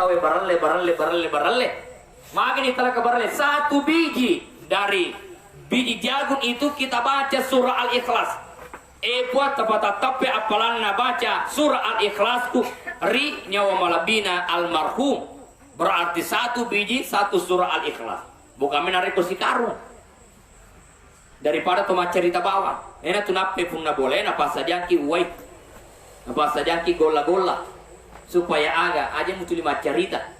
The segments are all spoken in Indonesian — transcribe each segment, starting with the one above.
tawe baralle. Maka ini telah kebarale 1 biji dari biji jagung itu kita baca surah Al-Ikhlas. Buat tepat tapi apalanna baca surah Al-Ikhlas ku ri nyawa malabina almarhum. Berarti 1 biji 1 surah Al-Ikhlas. Bukan menarik si karung. Daripada toma cerita bawah. Enak tu nape pun na boleh napa saja ki wai. Napa saja ki gola-gola. Supaya aga aja mutu lima cerita.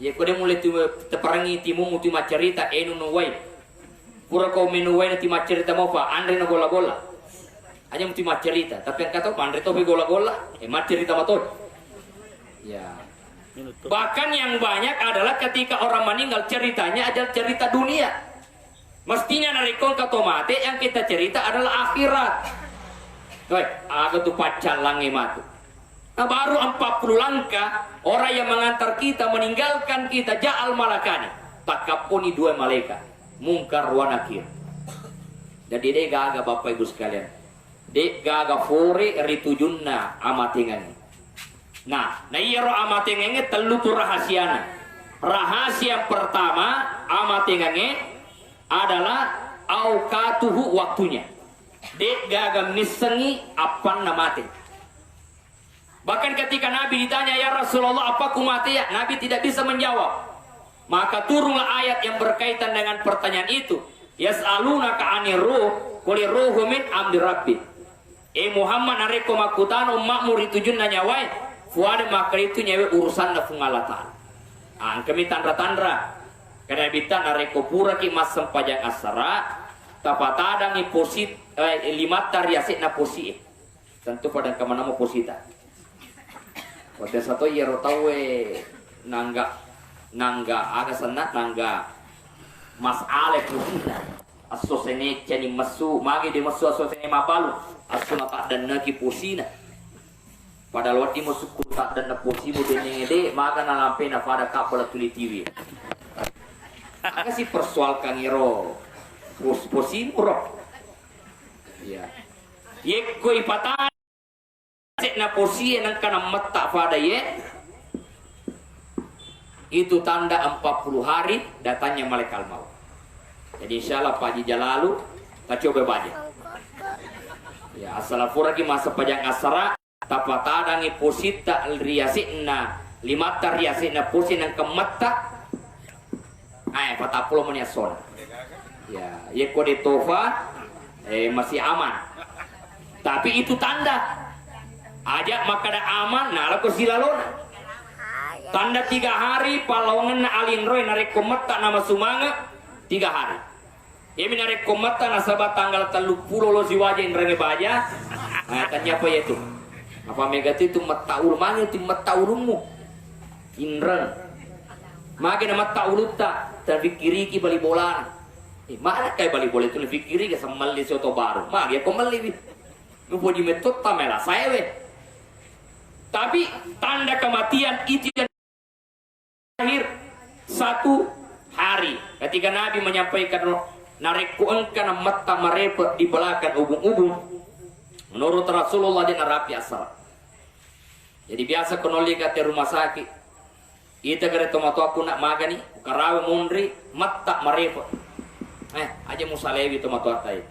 Ya kode mulai tu teperangi timu mutu lima cerita enu no wai. Pura kau menu wai nanti lima cerita mau pa andre na gola-gola. Aja mutu lima cerita. Tapi yang kata andre topi gola-gola. Cerita matol. Ya. Bahkan yang banyak adalah ketika orang meninggal ceritanya adalah cerita dunia. Mestinya narikon katomate yang kita cerita adalah akhirat. Woi, aga tu pacal langi matu. Nah, baru 40 langkah orang yang mengantar kita meninggalkan kita ja'al malakani. Takapuni 2 malaikat, mungkar wa nakir. Jadi dia gaga Bapak Ibu sekalian. Dia gaga fore ritujunna amatingani. Nah iya amatingani telu tu rahasiana. Rahasia pertama amatingani adalah aukatuhu waktunya. Dek gagam nisengi apa namate. Bahkan ketika Nabi ditanya, ya Rasulullah apa ku mati ya? Nabi tidak bisa menjawab. Maka turunlah ayat yang berkaitan dengan pertanyaan itu. Yas'alunaka 'anir ruh, qul ruhu min amri rabbi. Muhammad nareko makutan ummakmu ritujun nyawai. Fuade maka itu nyawe urusan na fungalatan. Kami tandra-tandra. Karena bita nareko pura ki mas sempajang asara tapatada ni posit limata riasit na posi. Tentu pada kemana mau posita. Pada satu ya rotawe nangga aga senat nangga mas ale posita. Asosene cani masu magi di masu asosene mabalu asuna tak dan naki posina. Pada waktu masuk tak dan na posi mo denengede maka na lampe na pada kapal tuli TV. Aga si persoalkan iro posin urok ya yeko ipatan sek na posi nang kana mata pada ye itu tanda 40 hari datanya malaikat maut. Jadi insyaallah Pak Haji Jalalu kita coba baca ya asalafura ki masa pajang asara tapatadangi posita riasikna limata riasikna posi nang kemata patapuluh menit sol. Ya, ye kode tofa masih aman. Tapi itu tanda. Ajak maka ada aman, nah laku silalona. Tanda 3 hari palongan na alin roy narek kometa nama sumanga 3 hari. Ye minarek kometa na sabat tanggal 30 lo siwaja indrange baja. Nah, tanya apa itu? Apa megati itu metaul mana itu metaulmu? Indran. Maka nama tauluta terfikiri ki bali bola. Mana kayak bali bola itu fikiri ke semal di soto baru. Maka ya komeli. Nupo di metode tamela saya we. Tapi tanda kematian itu yang terakhir 1 hari. Ketika Nabi menyampaikan nareku engkana mata merepet di belakang ubung-ubung. Menurut Rasulullah dia narapi asal. Jadi biasa konoli kata rumah sakit. Ita kare tomato aku nak magani karawe mundri matta marepo aja musalewi tomato atai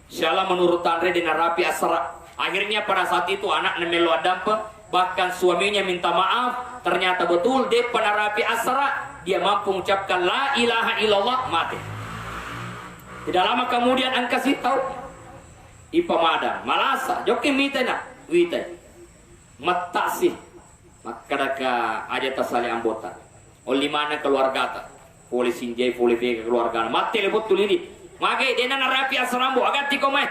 insyaallah menurut Andre di narapi asra. Akhirnya pada saat itu anak nemelo adampa bahkan suaminya minta maaf, ternyata betul dia penarapi asra dia mampu mengucapkan la ilaha illallah mati. Tidak lama kemudian angkasih tahu ipamada malasa joki mitena wita matta sih maka daka aja tasali anggota oleh mana keluarga ta polisi jai polisi keluarga mati lebut tulidi mage dena narapi asrambo agati komai.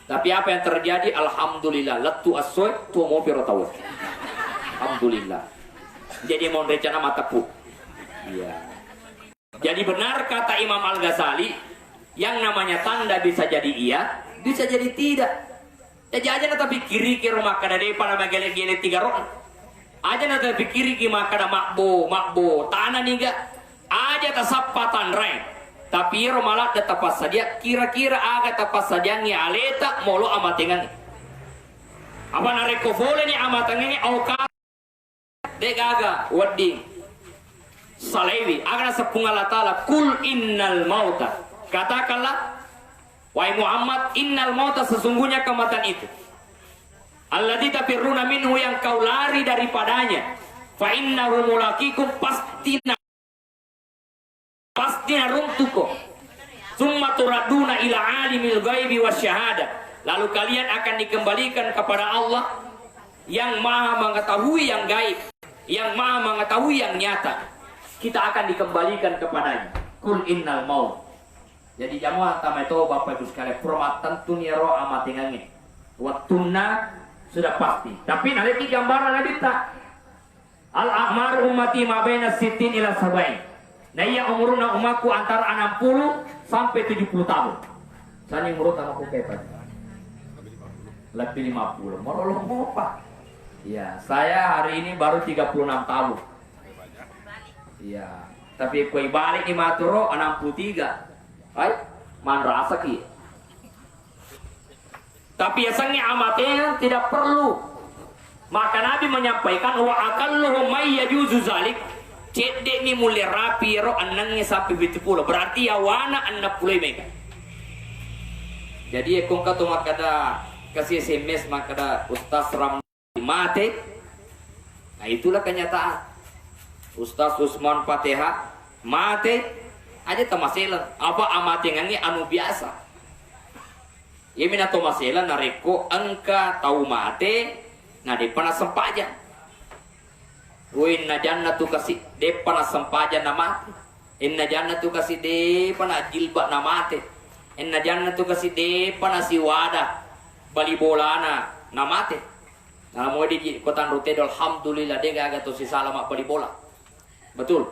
Tapi apa yang terjadi alhamdulillah letu asoy tu mau tahu alhamdulillah jadi mau rencana mataku iya. Jadi benar kata Imam Al-Ghazali yang namanya tanda bisa jadi iya bisa jadi tidak. Jadi aja nata pikiri ke rumah kada deh pada magele-gele 3 roh. Aja nata pikiri ke makada makbo tanah niga. Aja tasapatan reng. Tapi romalat da tapas saja kira-kira aga tapas saja ni aleta molo amatengan. Apa nareko vole ni amatengan ni oka gaga wadi salewi agana sepung Allah Ta'ala kul innal mauta, katakanlah wahai Muhammad, innal mauta, sesungguhnya kematian itu, alladzi tafirruna minhu, yang kau lari daripadanya, fa innahu mulaqikum, pastina rumtuko, summa turaduna ila alimil ghaibi wasyahada, lalu kalian akan dikembalikan kepada Allah yang maha mengetahui yang gaib, yang maha mengetahui yang nyata. Kita akan dikembalikan kepadanya. Kul innal maut. Jadi jamaah tameto Bapak Ibu sekalian, permatan tunyero amatingangin. Waktuna sudah pasti. Tapi nanti gambaran nabi tak. Al a'mar ummati ma baina sittin ila sabain. Nah iya umuruna umatku antara 60 sampai 70 tahun. Saya umur anakku kayak lebih 50. Morolong apa? Ya, saya hari ini baru 36 tahun. Iya, tapi kue balik di Maturo 63. Hai, man rasa ki. Tapi biasanya amatnya tidak perlu. Maka Nabi menyampaikan wa akalluhum may yajuzu zalik. Cedek ni mulai rapi ro anangnya sampai 70. Berarti ya wana 60 mega. Jadi ekong kata makada kasih SMS makada Ustaz Ram mati. Nah itulah kenyataan. Ustaz Usman Fatihah mati aja tamaselan apa amatingannya anu biasa. Ya mina tamaselan nareko angka tahu mati nah de panas sempaja. Inna jannatu kasih de panas sempaja nama. Inna jannatu kasih de panas jilbab nama te. Inna jannatu kasih de panas siwada bali bolana nama te. Nah mau di kota Rute alhamdulillah de gaga to si salama bali bola. Betul.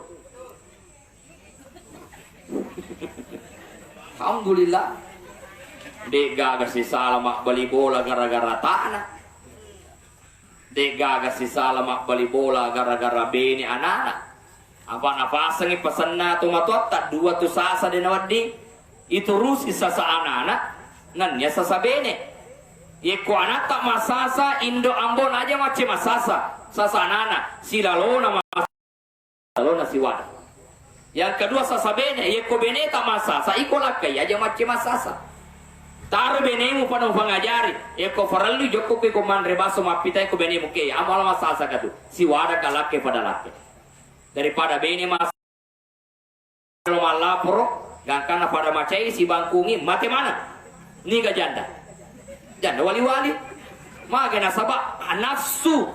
Alhamdulillah. Dek gagas si salamak bali bola gara-gara tanah. Dek gagas si salamak bali bola gara-gara bini anak. Apa nafasang ipasan na tumatot tak dua tu sasa de nawadi. Itu rusi sasa anak-anak. Nanya sasa bene. Yeko anak tak masasa Indo Ambon aja macam masasa. Sasa anak-anak. Silalona kalau nasi wadah. Yang kedua sasa bene, ye ko bene tak masa, sa iko lakai aja macam masasa. Taruh bene mu panu pangajari, ye ko farallu joko ke ko man rebaso mapita ko bene mu ke amal masasa kadu. Si wadah kalake pada lake. Daripada bene mas kalau malah pro, gangkana pada macai si bangkungi mati mana? Ni ga janda. Janda wali-wali. Maga nasaba nafsu.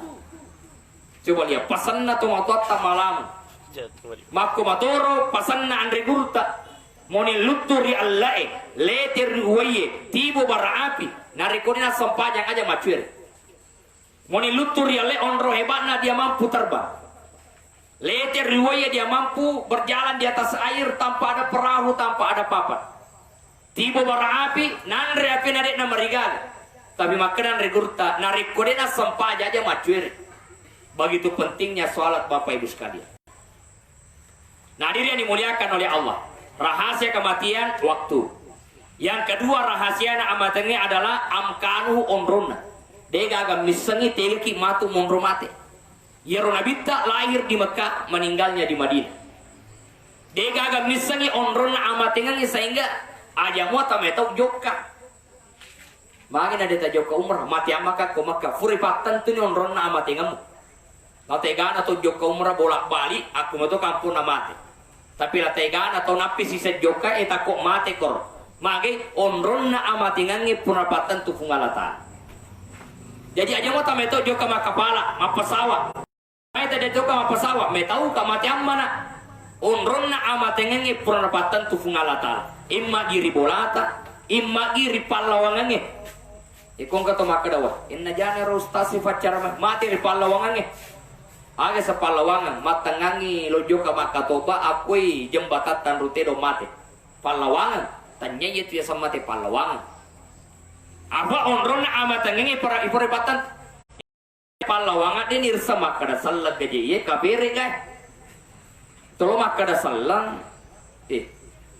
Coba lihat pasanna to motot ta malam. Mako matoro pasanna andre gurta moni luturi allae leter waye tibo barapi narikonina sampajang aja macuir moni luturi allae onro hebatna dia mampu terbang leter waye dia mampu berjalan di atas air tanpa ada perahu tanpa ada papan tibo barapi nandre api narik na marigal tapi makanan regurta narikonina sampajang aja macuir. Begitu pentingnya sholat Bapak Ibu sekalian. Nah diri yang dimuliakan oleh Allah. Rahasia kematian waktu. Yang kedua rahasia amatannya adalah amkanu omrona. Dia agak misengi teleki matu monromate. Yerona bitta lahir di Mekah, meninggalnya di Madinah. Dia agak misengi omrona amatannya sehingga aja mau tametau joka. Makin ada tak joka umrah mati amaka ko Mekah. Furipatan tu ni omrona amatangamu. Lategan atau joka umrah bolak-balik aku mau kampung na mati. Tapi lategan atau napi sisa joka eta kok mati kor. Mage onron na amatingangi punapatan tu fungalatan. Jadi aja mau tameto joka makapala, mapasawa. Ay tadi joka mapasawa, me tahu ka mati mana? Onron na amatingangi punapatan tu fungalatan. Imma giri bolata, imma giri palawangangi. Ikong kato makadawa. Inna jana rostasi facara mati ri palawangangi. Aga sa Palawangan matangangi lojo ka makatoba akui jembatan rute do mate Palawangan tanya itu ya sama mate Palawangan apa onrona amatangangi para iforibatan Palawangan din irsa makada sallag gaji ye kabere ga tolo makada sallang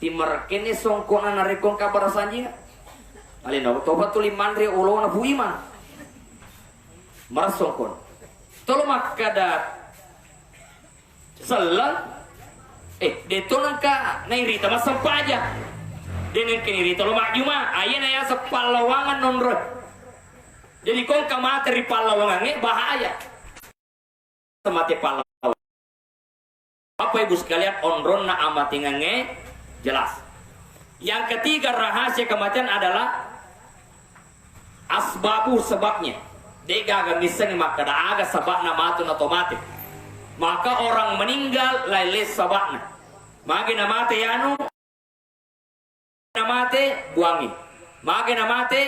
timarkene songkona narekon kabar sanjinga alina toba tuliman re ulona buiman marsongkon tolo makada Selang deto nangka nairita mas sempaja dengan kinirita lo mak juma ayah naya sepalawangan nonro jadi kong kamate ri palawangan bahaya temate palawangan apa ibu sekalian onron na amatingange jelas. Yang ketiga rahasia kematian adalah asbabu sebabnya dega agak misalnya maka ada sebabna matun otomatis. Maka orang meninggal lailes sabakna. Magi namate yanu namate buangi. Magi namate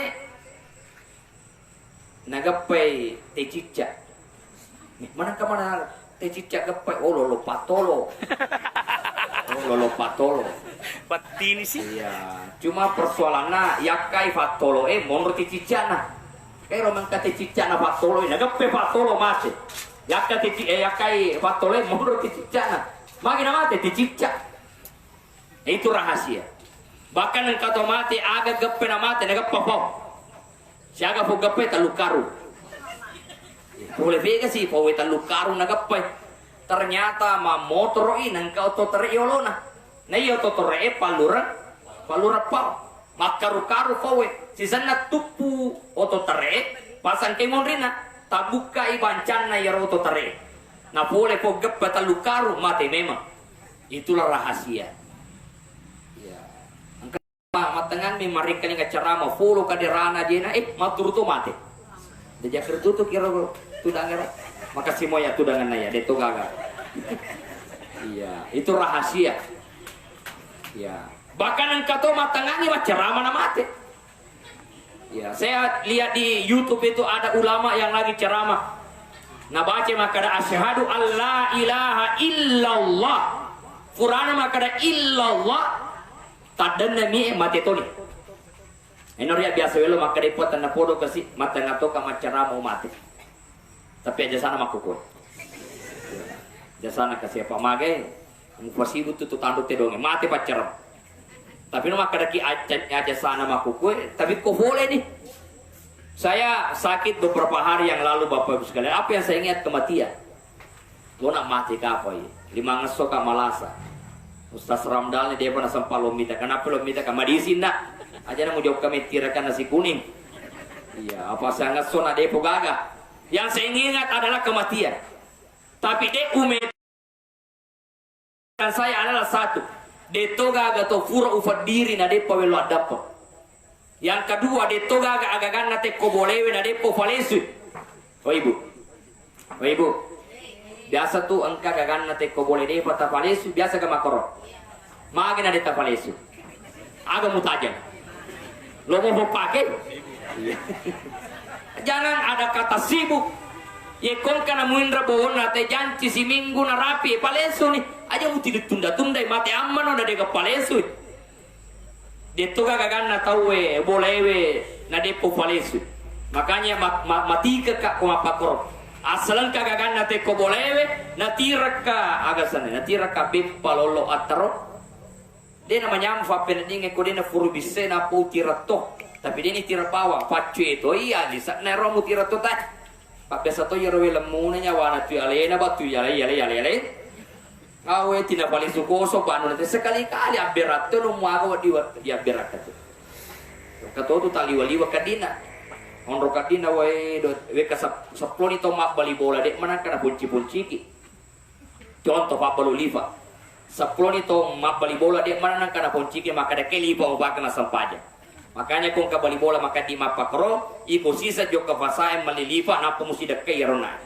nagapai tecicca. Mana kemana tecicca gapai? Oh lolo patolo. Oh lolo patolo. Batini sih. Iya. Cuma persoalannya yakai patolo monro tecicca na. Romang kate cicca na patolo nagapai patolo masih. Yakai fatole mundur dicicana. Makin mati dicicca. Itu rahasia. Bahkan engkau to mati aga geppe na mati na geppe po. Siaga po geppe talukaru. Boleh vega sih po talukaru na geppe. Ternyata ma motor ini engkau to teriolo na. Na iyo to tere palura pa. Makaru-karu po sisana tupu oto tere pasang kemon rina. Tabuka ibancan na yaro to tare. Na boleh po gap lukaru mati memang. Itulah rahasia. Ya. Angka matengan mi marikan yang ceramah follow kadirana jena matur tu mati. Deja kertu tu kira tu dangar. Makasih moya tu dengan naya deto gaga. Iya, itu rahasia. Ya. Bahkan engkau tu matengan ni ceramah na mati. Ya, saya lihat di YouTube itu ada ulama yang lagi ceramah. Nah baca maka ada asyhadu alla ilaha illallah. Qur'an maka ada illallah. Tadana mi mati toli. Enoria biasa welo maka dipot tanda podo kasi mata ngato ka ceramah mati. Tapi aja sana makukun. Aja sana kasi apa mage mufasibu tu tanduk te donge mati pacaram. Tapi nama kadaki aja sana makukue, tapi kok boleh nih? Saya sakit beberapa hari yang lalu Bapak Ibu sekalian. Apa yang saya ingat kematian? Lo nak mati apa ya? 5 ngeso ka malasa. Ustaz Ramdal dia pernah sempat lo minta. Kenapa lo minta ka medisin nak? Aja mau jawab kami tirakan nasi kuning. Iya, apa saya ngeso na depo gagah. Yang saya ingat adalah kematian. Tapi dokumen saya adalah satu. Detoga aga to fura ufat diri na depo welo adapa. Yang kedua detoga aga agagan na te kobolewe na depo falesu. Oh ibu. Biasa tuh engka agagan na te kobole depo ta falesu biasa ga makoro. Mage na deta falesu. Aga mutajan. Lo mau pakai? Jangan ada kata sibuk. Ye kon kana muindra bohon na te janci si minggu na rapi falesu nih. Aja mau tidak tunda-tunda mati aman udah deka palesu. Dia tuh kagak na tahu boleh na depo palesu. Makanya mati ke kak ko mapakor. Asalan kagak na te ko boleh na tiraka agasan na tiraka bip palolo ataro. Dia namanya amfa peneding ko dia na furubise na po tirato. Tapi dia ni tirapawa pacu itu iya di sa na romu tirato ta. Pak biasa to yero lemu na nyawa na tu alena batu yale. Awe tidak paling sukoso panu nanti sekali-kali aberat tuh numu aku di aberat itu. Kata tu tali wali wakadina. Onro kadina wae we ka saploni to mak bali bola dek mana kana punci-punci ki. Contoh pak balu liva. Saploni to mak bali bola dek mana kana punci ki maka dek liva ubah kana sampaja. Makanya kung ka bali bola maka di mapakro iko sisa jok ka fasae maliliva na musi dekai rona.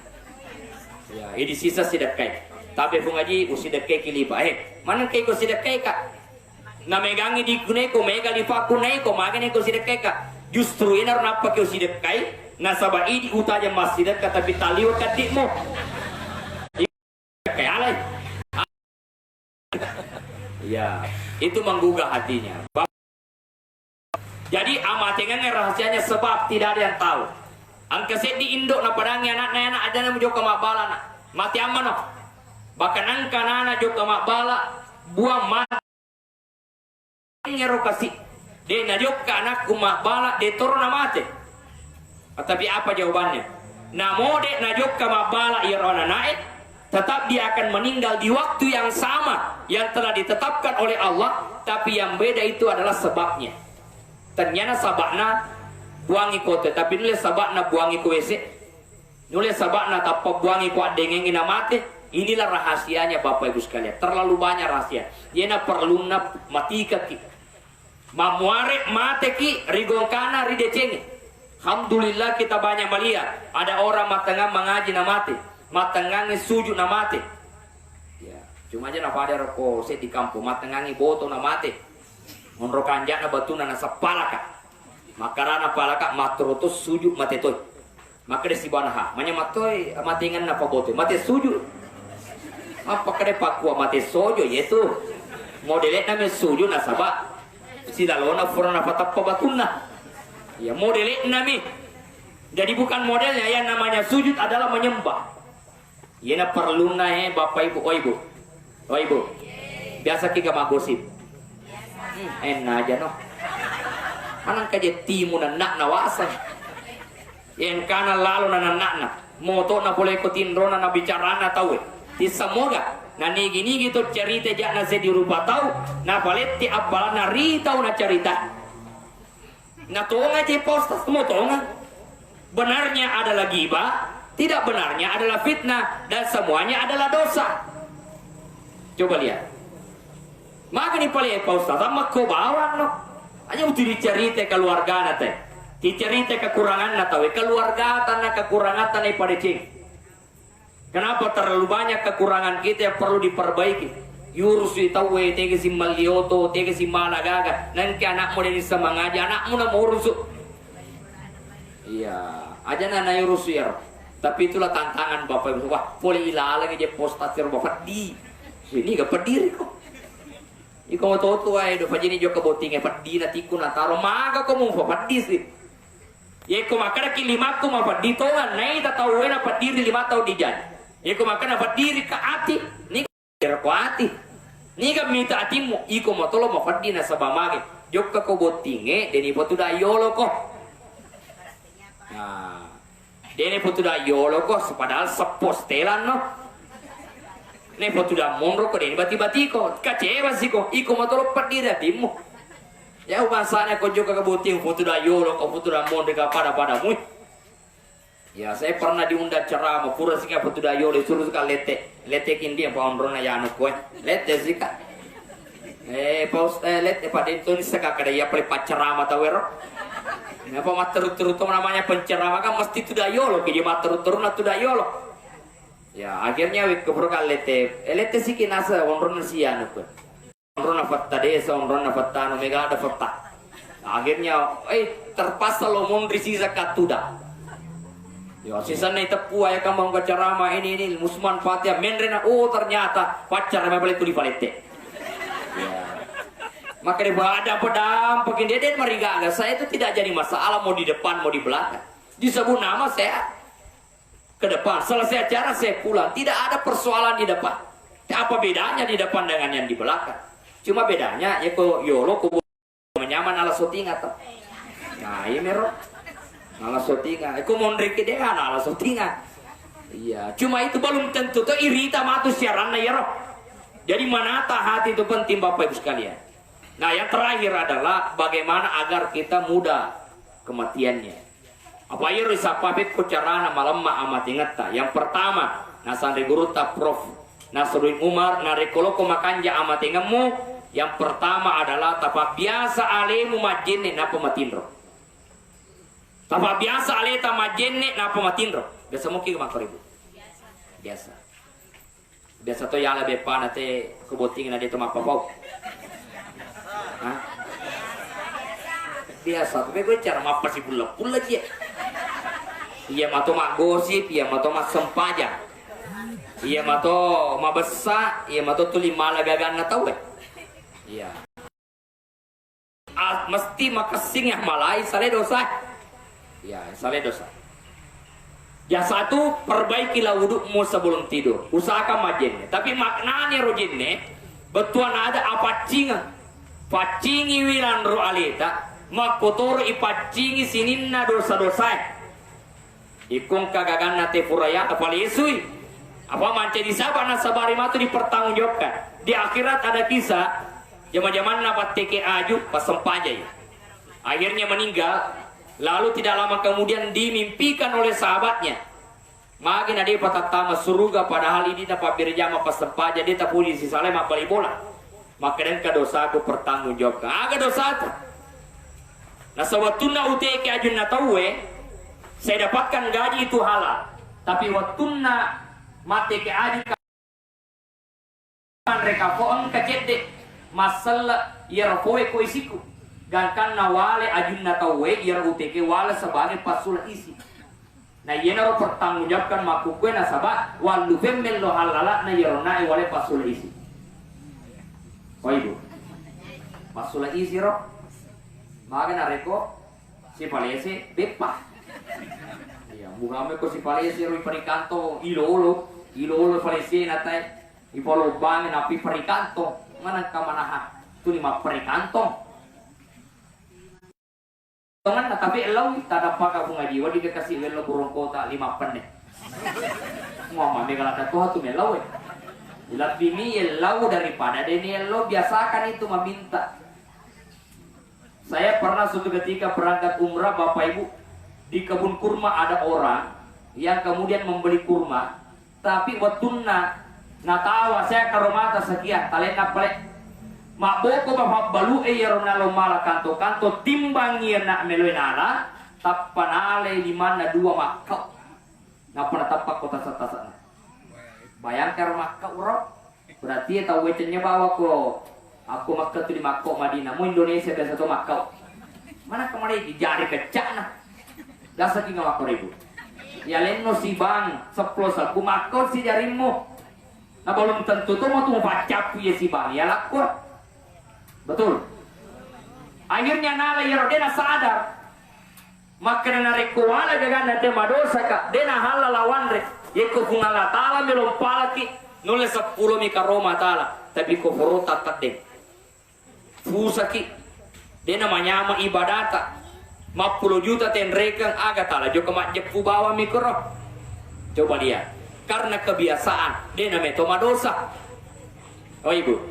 Ya, ini sisa sidekai. Tapi kung aji usidekai kilipa mana kay ko sidekai ka na megangi di kunay ko mega lipa kunay ko magani ko sidekai ka justru ina ron apa ko sidekai na sabai di utaja masjid ka tapi taliwa kadik mo kay alay ya itu menggugah hatinya. Jadi amatengan rahasianya sebab tidak ada yang tahu. Angkaset di Indo na padangnya anak-anak ada na mujo kamabala na mati aman no. Bahkan angka nana juga makbala buang mati ngero kasih dia na juga anakku makbala dia turun mati. Tapi apa jawabannya? Namo de na juga makbala irona naik Tetap dia akan meninggal di waktu yang sama yang telah ditetapkan oleh Allah, tapi yang beda itu adalah sebabnya. Ternyata sabakna buangi kote, tapi nulis sabakna buangi ku WC, nulis sabakna tapa buangi ku adengengina mati. Inilah rahasianya Bapak Ibu sekalian. Terlalu banyak rahasia. Yena perlu nap mati kaki. Mamuare mate ki rigongkana ridecengi. Alhamdulillah kita banyak melihat ada orang matengah mengaji namate, matengangi sujud namate. Ya, cuma aja napa ada roko saya di kampung matengangi boto namate. Monro kanjana batuna na sapalaka. Makarana palaka matrutus sujud mate toy. Maka desi banaha, manya matoy matingan napa boto, mate sujud. Apa kade pakua mate sojo yaitu modelnya namanya sujud nasaba. Sidalona furana patappa batuna. Ya modelnya nami. Jadi bukan modelnya yang namanya sujud adalah menyembah. Yana perlu nae Bapak Ibu, oh Ibu. Oh Ibu. Biasa kita magosip. Enak aja no. Anang kaje timu na nak nawasan. Yang kana lalu na nak. Moto na boleh kotindro na bicara na tahu. Di semoga na nigi gitu cerita jak na di rupa tahu. Na paletti abala na ritau na cerita. Na tonga je postas semua tonga. Benarnya adalah gibah, tidak benarnya adalah fitnah, dan semuanya adalah dosa. Coba lihat. Maka ni paling Pak Ustaz, sama kau bawa no. Hanya untuk dicerita keluarga nate, dicerita kekurangan nate, keluarga tanah kekurangan tanah pada cing. Kenapa terlalu banyak kekurangan kita yang perlu diperbaiki? Yurus tahu tege si malioto, tege si malagaga, nanti anakmu dari semangat, anakmu nak urus. Iya, aja nana urus ya. Tapi itulah tantangan Bapak Ibu. Wah, boleh ilalang aja postatir Bapak di sini gak pediri kok. Iko mau tahu ay do pajini jo kabotinge peddi na tiku na taro maga ko mo peddi sih. Ye ko makara ki lima ko ma peddi to nai ta tahu na peddi lima tahu di jan. Ye ko makana peddi ka ati ni ko ati. Ni ka minta atimu iko mo tolo ma peddi na sabamage. Jo ka kabotinge deni potu da yolo ko. Nah, dene potu da yolo ko padahal sepostelan no. Ne potu da monro ko dene bati-bati ko kecewa sih ko iko matolo pedira timu. Ya umasanya ko juga kebuting potu da yolo ko potu da monro ka pada-padamu. Ya saya pernah diundang ceramah pura sih potu da yolo suruh ka letekin dia paondrona ya anu ko. Lete sih ka. Paus lete pada itu ni seka kada ya pale paceramah tawero. Apa materut-terut namanya penceramah kan mesti tu da yolo ki dia materut-terut na tu da yolo. Ya akhirnya keberkal lete sih kinasa onron sian pun onron fatta desa onron fatta no mega ada fatta akhirnya terpaksa lo mondri sisa katuda ya sisa nih tepu ya kamu ceramah ini musman fatia menrena ternyata pacar memang itu di palete ya maka dia ada pedam pakai deden marigaga saya itu tidak jadi masalah mau di depan mau di belakang disebut nama saya ke depan, selesai acara saya pulang, tidak ada persoalan di depan. Apa bedanya di depan dengan yang di belakang? Cuma bedanya ya kok yolo kok menyaman ala sotinga tuh. Nah, ini merah. Ala sotinga, aku mau nriki deh ala sotinga. Iya, cuma itu belum tentu tuh irita matu siaran ya roh. Jadi manata hati itu penting Bapak Ibu sekalian. Nah, yang terakhir adalah bagaimana agar kita mudah kematiannya. Apa ya risapapit ko carana malam amat ingat ta. Yang pertama, nasandri guru ta Prof Nasruddin Umar narikolo ko makanja amat ingatmu. Yang pertama adalah tapak biasa alemu majenne napa matindro. Tapak biasa aleta majenne napa matindro. Biasa mungkin makor ibu. Biasa. Biasa to yala bepa nate kuboting na dito mapapau. Hah? Biasa, tapi gue cara apa sih pula aja. Iya mato mak gosip, iya mato mak sempaja, iya mato mak besar, iya mato tuli malah gagan na tahu. Iya. Mesti makasing yang malai sale dosa. Iya, sale dosa. Ya satu, perbaikilah wudukmu sebelum tidur. Usahakan majinnya. Tapi maknanya rojinnya, betuan ada apa cinga, pacingi wilan ro alita. Makotor ipacingi sininna dosa-dosa ikung kagagan nate puraya apali isui Apa mencari sabar nasabari matu dipertanggungjawabkan. Di akhirat ada kisah zaman-zaman nabat teke aju pas sempaja ya. Akhirnya meninggal, lalu tidak lama kemudian dimimpikan oleh sahabatnya. Makin ada patatama suruga padahal ini dapat berjama pas sempaja dia tak puji si saleh mak balik bola. Maka dan dosa aku pertanggungjawabkan. Aga dosa tu. Nah sewaktunya UTK ajun na tahu saya dapatkan gaji itu halal. Tapi waktunya mati ke aju kan mereka foong kecedek masalah ia kowe isiku. Gangkan nawale ajun na tahu ia UTK wala sebagai pasul isi. Nah ia naro pertanggungjawabkan makukwe nasabah walu femel lo halala na yerona wale pasul isi. Oh ibu, pasul isi roh. Maka nareko si palese bepa. Iya, mugame ko si palese roi perikanto ilolo palese natai ipolo bang napi perikanto mana kamanaha tu lima perikanto. Tongan tapi elaw tada paka bunga jiwa dikasih welo burung kota 5 pen. Ngomong megala tu tu melaw. Lebih ni elaw daripada deni elaw biasakan itu meminta. Saya pernah suatu ketika berangkat umrah Bapak Ibu, di kebun kurma ada orang yang kemudian membeli kurma, tapi watuna natawa saya ke rumah sekian talena pelek mak boko bapak balu ronalo mala kanto timbang nak meloinala tapanale di mana 2 makau ngapa tapak kota satasana bayangkan makau roh berarti tahu wecennya bawa ko. Aku Makkah tu di Makkah Madinah, mu Indonesia biasa tu Makkah. Mana kemarin dijari kecak nah. Dah saking Makkah ribu. Ya leno si bang, seplos aku Makkah si jarimu. Nah belum tentu tu mau tu baca ya si bang, ya laku. Betul. Akhirnya nala ya rodena sadar. Maka nare kuala jaga nate madosa ka, dena halal lawan re. Yeko kungala tala melom palaki, nulis 10 mika Roma tala, tapi ko forota tadeng. Fusaki dia namanya ama ibadata 50 juta tenrekang aga tala jo kemak jepu bawa mikro coba dia karena kebiasaan dia namanya toma dosa. Oh ibu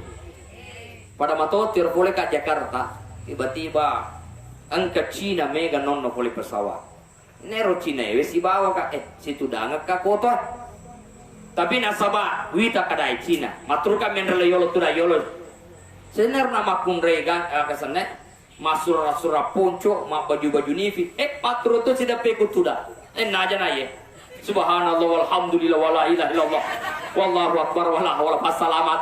pada matotir boleh ke Jakarta tiba-tiba angka Cina mega nonno boleh pesawat nero Cina wes bawa ka situ dangat ka kota tapi nasabah wita kadai Cina matruka menrele yolo tuda yolo senar nama kunregan kesana masura ponco mak baju nifi patro tu sudah pekut sudah naja naye subhanallah walhamdulillah wala ilaha illallah wallahu akbar wala hawla pasalamat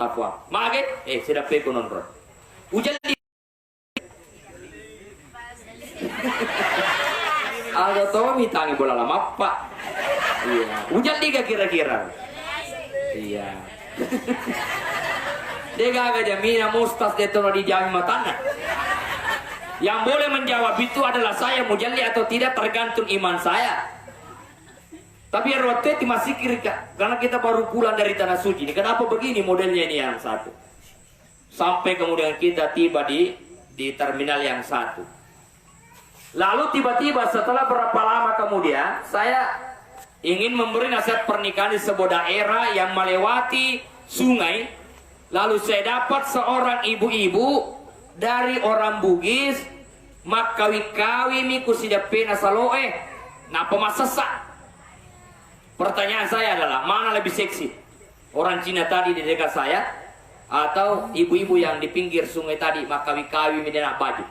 taqwa mage sudah pekut nonro ujan di ada tahu mitangi bola lama pak iya ujan diga kira-kira iya Dega jamina mustas detono di jami matana. Yang boleh menjawab itu adalah saya mujalli atau tidak tergantung iman saya. Tapi RWT masih kiri karena kita baru pulang dari tanah suci. Ini kenapa begini modelnya ini yang satu. Sampai kemudian kita tiba di terminal yang satu. Lalu tiba-tiba setelah berapa lama kemudian saya ingin memberi nasihat pernikahan di sebuah daerah yang melewati sungai. Lalu saya dapat seorang ibu-ibu dari orang Bugis makawi-kawi miku sidak pena saloe napa masasak. Pertanyaan saya adalah mana lebih seksi? Orang Cina tadi di dekat saya atau ibu-ibu yang di pinggir sungai tadi makawi-kawi midana baju?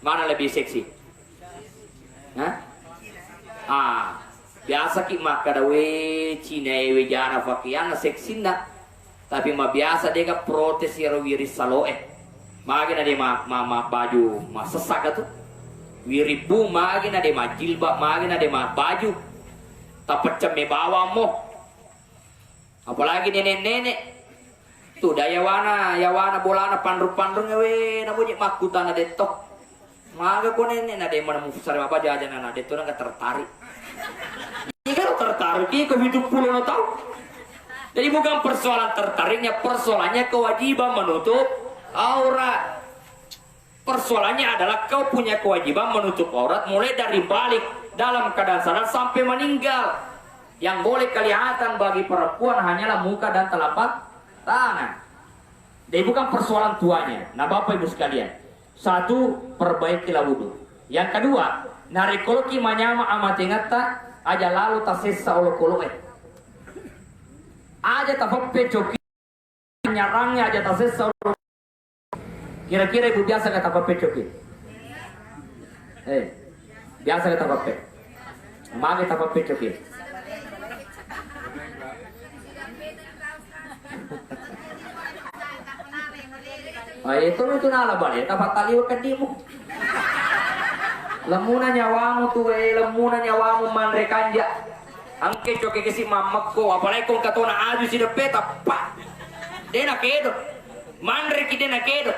Mana lebih seksi? Hah? Biasa ki makadawe Cina we jana fakiana seksi ndak? Tapi mah biasa dia ka protes ya wiri saloe. Magina dia ma baju ma sesak tu. Wiri bu magina dia ma jilbab magina dia ma baju. Tapecem me bawa mo. Apalagi nenek-nenek. Tu yawana bolana pandru-pandru we na bunyi makutana detok. Maga ko nenek na dia mana mufsar apa jajan na detok na tertarik. Ini kalau tertarik ini ke hidup pulau na tahu. Jadi bukan persoalan tertariknya, persoalannya kewajiban menutup aurat. Persoalannya adalah kau punya kewajiban menutup aurat mulai dari balik dalam keadaan sadar sampai meninggal. Yang boleh kelihatan bagi perempuan hanyalah muka dan telapak tangan. Jadi bukan persoalan tuanya. Nah Bapak Ibu sekalian, satu, perbaikilah wudhu. Yang kedua, narikologi manyama amati ngata aja lalu tasisa olo koloe. Aja tapape coki nyarangnya aja tasisa olo. Kira-kira ibu biasa kata tapape coki? Biasa kata tapape. Magi tapape coki. Itu nala balik, tapat taliwa kadimu. Lemuna nyawamu tuh, lemuna nyawamu manre kanja. Angke coke kesi mamak ko, apalagi kung katona aju si depe tapak. Dena kedo, manre ki dena kedo.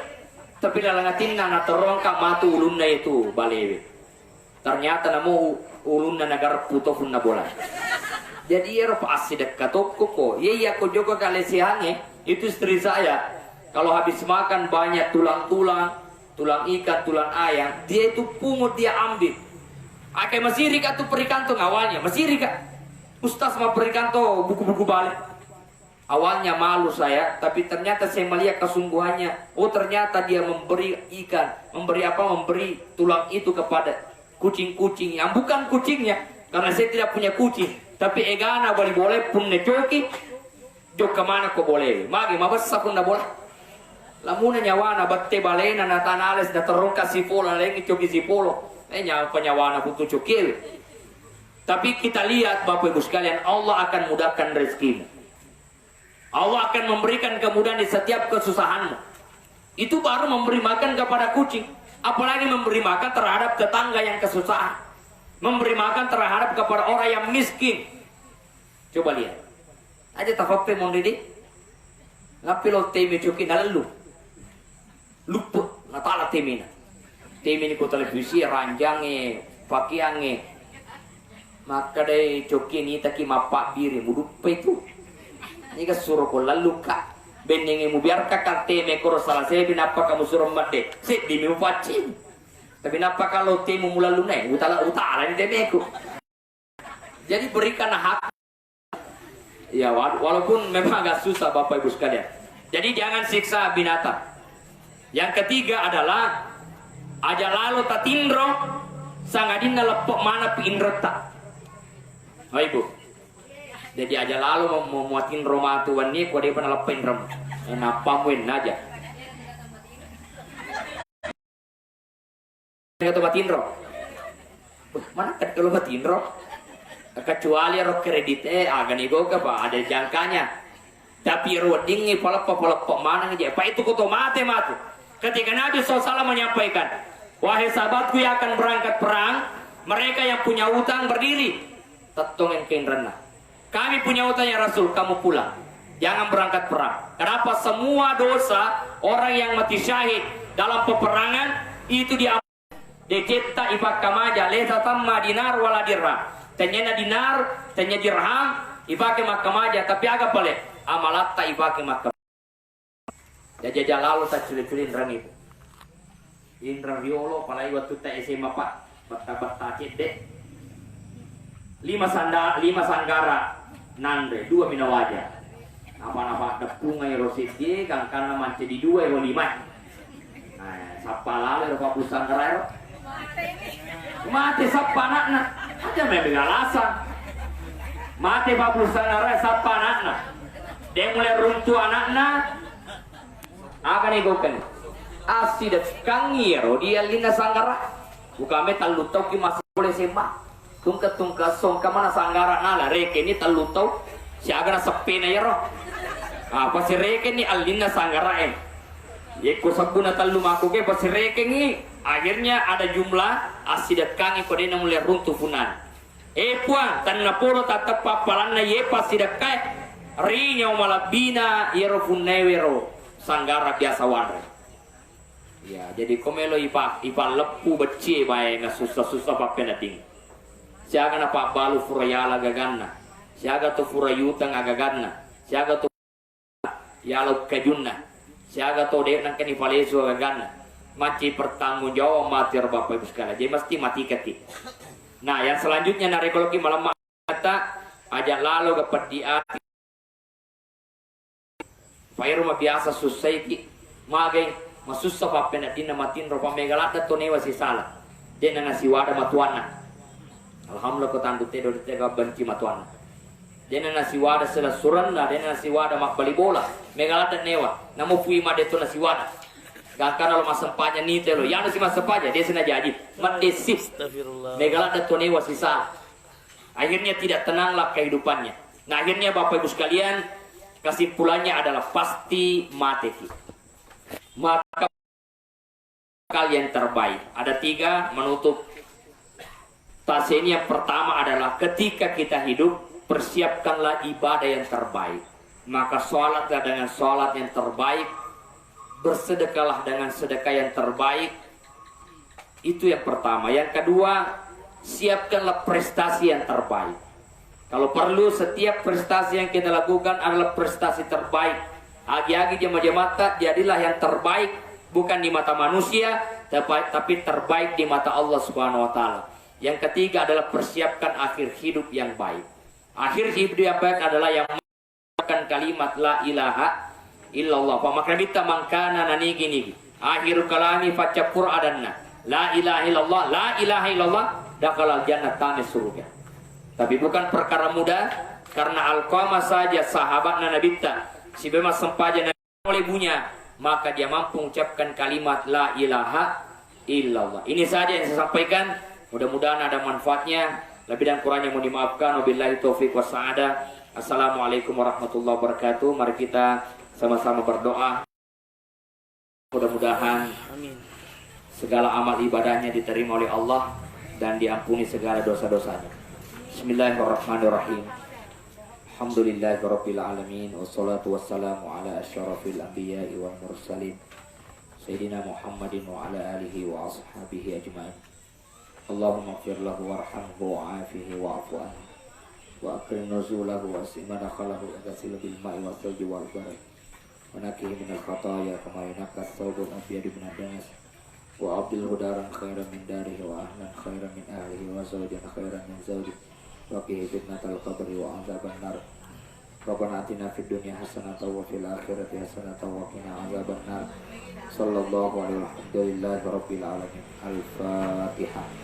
Tapi lalangatin na terongka matu ulunna itu balewe. Ternyata namu ulunna nagar puto funna bola. Jadi ero pasti dekat toko ko. Iya ko joko kalesihange itu istri saya. Kalau habis makan banyak tulang-tulang, tulang ikan, tulang ayam, dia itu pungut, dia ambil. Akai masih rika tuh perikanto awalnya, masih rika. Ustaz sama perikanto buku-buku balik. Awalnya malu saya, tapi ternyata saya melihat kesungguhannya. Oh ternyata dia memberi ikan, memberi tulang itu kepada kucing-kucing yang bukan kucingnya, karena saya tidak punya kucing. Tapi egana boleh pun necoki, jok kemana kau boleh? Magi mabasa pun dah boleh. Lamuna nyawana batte balena na tanales na terongka si polo lengi coki si polo. Penyawana putu coki. Tapi kita lihat Bapak Ibu sekalian, Allah akan mudahkan rezekimu. Allah akan memberikan kemudahan di setiap kesusahanmu. Itu baru memberi makan kepada kucing. Apalagi memberi makan terhadap tetangga yang kesusahan. Memberi makan terhadap kepada orang yang miskin. Coba lihat. Aja tafappe mondidi. Ngapilo temi coki nalalu. Lupa natala temina ko televisi ranjange pakiange maka dai coki ni taki mapak diri mudupa itu ni ka suruh ko lalu ka benenge mu biar kakak teme ko salah saya binapa kamu suruh mate sit di mu pacin tapi napa kalau temu mulalu nai utala ni teme ko jadi berikan hak ya walaupun memang agak susah Bapak Ibu sekalian. Jadi jangan siksa binatang. Yang ketiga adalah aja lalu tatindro sangadina lepok mana piinreta. Oh ibu. Jadi aja lalu memuatin Roma tuan ni kau dia pernah lepain ram. Kenapa muin aja? Kata batindro. Mana kat kalau batindro? Kecuali rok kredit agak nego ke pak ada jangkanya. Tapi rodingnya palapa mana aja. Pak itu kau mate. Ketika Nabi SAW menyampaikan, wahai sahabatku yang akan berangkat perang, mereka yang punya utang berdiri, tetongin kain renah. Kami punya utang ya Rasul, kamu pulang, jangan berangkat perang. Kenapa? Semua dosa orang yang mati syahid dalam peperangan itu diampuni. Deceta ibak kamaja, lesa tamma dinar wala dirham. Ternyata dinar, ternyata dirham, ibak kamaja, tapi agak boleh amalatta ibak makam. Jadi lalu tak curi-curi rangi. Indra Violo palai waktu tak SMA pak, bata cedek. 5 sanggara nande 2 mina wajah. Apa depungai rositi kan karena mance di 2 ero 5. Nah, sapa lalu ero 40 sanggara ero. Mati sapa anakna. Aja memang alasan. Mati 40 sanggara sapa anakna. Dia mulai runtuh anakna. Akan igukan asidat kangiro dia lina sanggara buka metal lutau ki masih boleh sembah tungka song kamana sanggara nala reke ni talutau si agana sepena ya roh apa si reke ni alina sanggara Yeko sabuna talu maku ke pasi reke ni akhirnya ada jumlah asidat kangi kode na mulai runtuh punan puan tan naporo tatap papalan na ye pasidat kai rinya malabina yero punewero sanggara biasa warna. Ya, jadi komelo ipa lepu bece bae nga susah-susah pa penating. Siaga na pa balu furayala gaganna. Siaga to furayuta ngagaganna. Siaga to yalo kajunna. Siaga to de nang kani faleso gaganna. Maci pertanggung jawab mati Bapak Ibu sekalian. Jadi mesti mati keti. Nah, yang selanjutnya narikologi malam kata Ajak lalu dapat dia. Pairu mah biasa susah ki. Magai masusah pa penadina matin ropa megalada to newa si salah. Dia nasi wada matuana. Alhamdulillah ko tandu te do te ga benci matuana. Dia nasi wada sela suranda, dia nasi wada mak bali bola. Megalada newa. Namo fui ma de to nasi wada. Gakana lo masempanya ni te lo. Yang nasi masempanya dia sena jadi. Mat desif. Megalada to newa si salah. Akhirnya tidak tenanglah kehidupannya. Nah akhirnya Bapak Ibu sekalian, kesimpulannya adalah pasti mati. Maka kalian terbaik. Ada 3 menutup tas ini. Yang pertama adalah ketika kita hidup, persiapkanlah ibadah yang terbaik. Maka sholatlah dengan sholat yang terbaik, bersedekahlah dengan sedekah yang terbaik. Itu yang pertama. Yang kedua, siapkanlah prestasi yang terbaik. Kalau perlu setiap prestasi yang kita lakukan adalah prestasi terbaik. Agi-agi jemaah-jemaah, jadilah yang terbaik, bukan di mata manusia, tapi terbaik di mata Allah Subhanahu wa taala. Yang ketiga adalah persiapkan akhir hidup yang baik. Akhir hidup yang baik adalah yang menggunakan kalimat la ilaha illallah. Maka kita mangkana nani gini. Akhir kalami facapur adanna. La ilaha illallah, la ilaha illallah, dakhalal jannah, tamis surga. Tapi bukan perkara mudah, karena Alqamah saja sahabat Nabi ta, si bema sempaja oleh ibunya, maka dia mampu mengucapkan kalimat la ilaha illallah. Ini saja yang saya sampaikan, mudah-mudahan ada manfaatnya. Lebih dan kurangnya mohon dimaafkan. Wabillahi taufiq wassaada. Assalamualaikum warahmatullahi wabarakatuh. Mari kita sama-sama berdoa. Mudah-mudahan segala amal ibadahnya diterima oleh Allah dan diampuni segala dosa-dosanya. Bismillahirrahmanirrahim. Alhamdulillahirabbil alamin wassalatu wassalamu ala asyrafil anbiya'i wal mursalin sayyidina Muhammadin wa ala alihi wa ashabihi ajmain. Allahumma ighfir lahu warhamhu wa'afihi wa'fu anhu wa akrim nuzulahu wa asimana khalahu wa ghassil bil ma'i was salji wal barad wa naqihi minal khataaya kama yunqqa ath-thawbul abyadu minad danas wa abdil hudaran khairan min darihi wa ahlan khairan min ahlihi wa zawjan khairan min zawjihi wa qihi fitnatal qabri wa adzaban nar. Rabbana atina fid dunya hasanatan wa fil akhirati hasanatan wa qina adzaban nar. Sallallahu alaihi wa sallam. Alhamdulillahi rabbil alamin. Al-Fatihah.